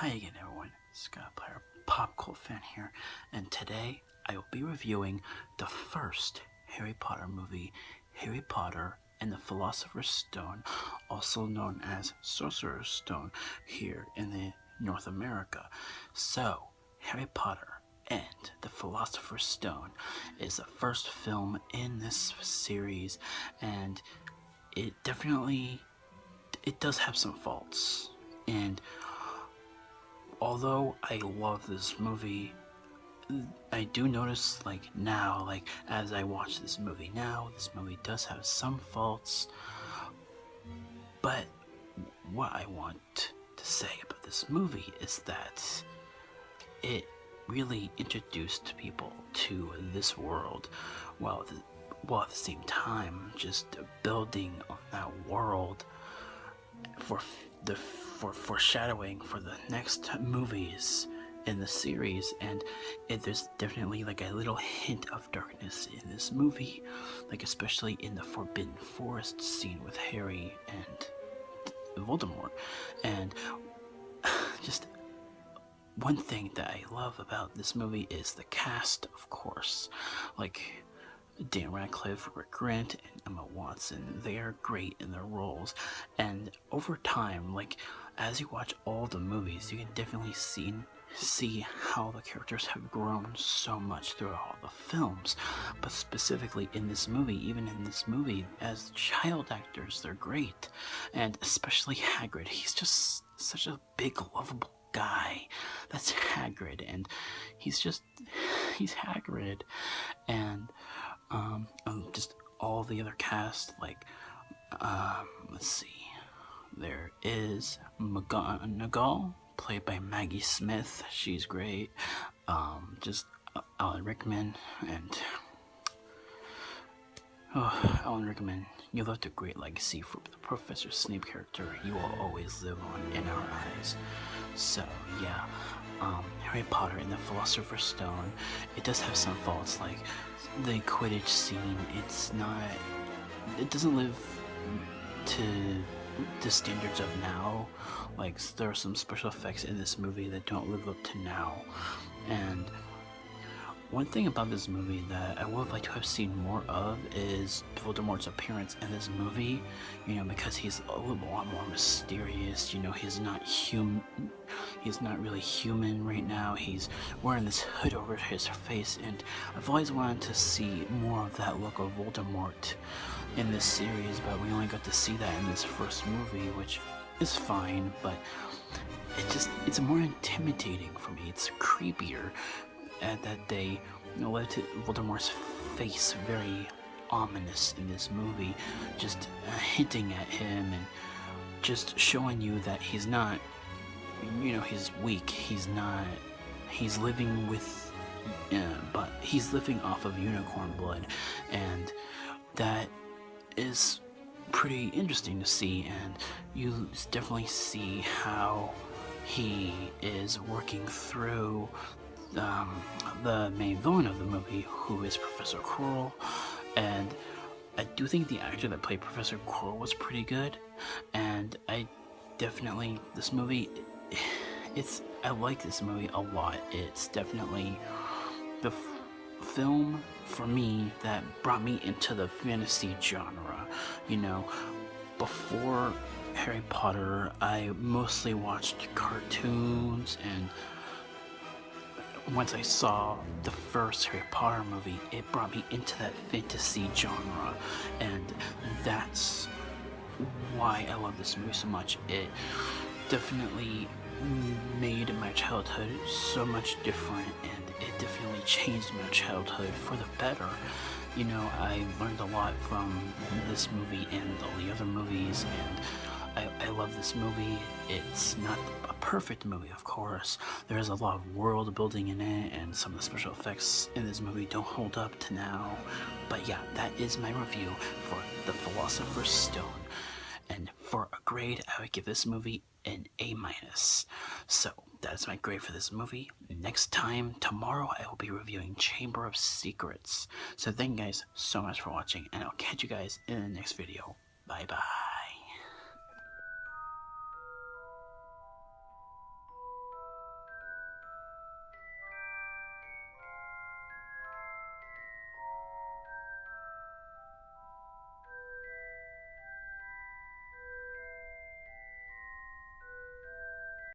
Hi again everyone, Scott Player Pop Cult Fan here, and today I will be reviewing the first Harry Potter movie, Harry Potter and the Philosopher's Stone, also known as Sorcerer's Stone here in the North America. So, Harry Potter and the Philosopher's Stone is the first film in this series, and it does have some faults, and although I love this movie, I do notice now, as I watch this movie now, this movie does have some faults, but what I want to say about this movie is that it really introduced people to this world, while at the same time just building on that world for foreshadowing for the next movies in the series. And there's definitely a little hint of darkness in this movie, especially in the Forbidden Forest scene with Harry and Voldemort. And just one thing that I love about this movie is the cast, of course. Dan Radcliffe, Rick Grant, and Emma Watson, they are great in their roles. And over time, as you watch all the movies, you can definitely see how the characters have grown so much throughout all the films. But specifically in this movie, even in this movie, as child actors, they're great. And especially Hagrid, he's just such a big, lovable guy. That's Hagrid, and he's Hagrid. And just all the other cast, let's see, there is McGonagall, played by Maggie Smith, she's great. Just Alan Rickman, and Alan Rickman, you left a great legacy for the Professor Snape character. You will always live on in our eyes. So yeah, Harry Potter and the Philosopher's Stone, it does have some faults, like the Quidditch scene. It doesn't live to the standards of now. There are some special effects in this movie that don't live up to now. And one thing about this movie that I would like to have seen more of is Voldemort's appearance in this movie, because he's a lot more mysterious. He's not really human right now. He's wearing this hood over his face, and I've always wanted to see more of that look of Voldemort in this series, but we only got to see that in this first movie, which is fine, but it's more intimidating for me. It's creepier. That they led to Voldemort's face very ominous in this movie, just hinting at him and just showing you that he's not, he's weak, he's living with, but he's living off of unicorn blood, and that is pretty interesting to see. And you definitely see how he is working through the main villain of the movie, who is Professor Quirrell. And I do think the actor that played Professor Quirrell was pretty good, and I like this movie a lot. It's definitely the film for me that brought me into the fantasy genre. Before Harry Potter, I mostly watched cartoons, and once I saw the first Harry Potter movie, it brought me into that fantasy genre, and that's why I love this movie so much. It definitely made my childhood so much different, and it definitely changed my childhood for the better. I learned a lot from this movie and all the other movies, and I love this movie. It's not a perfect movie, of course. There's a lot of world building in it, and some of the special effects in this movie don't hold up to now. But yeah, that is my review for The Philosopher's Stone. And for a grade, I would give this movie an A-. So that's my grade for this movie. Next time, tomorrow, I will be reviewing Chamber of Secrets. So thank you guys so much for watching, and I'll catch you guys in the next video. Bye bye.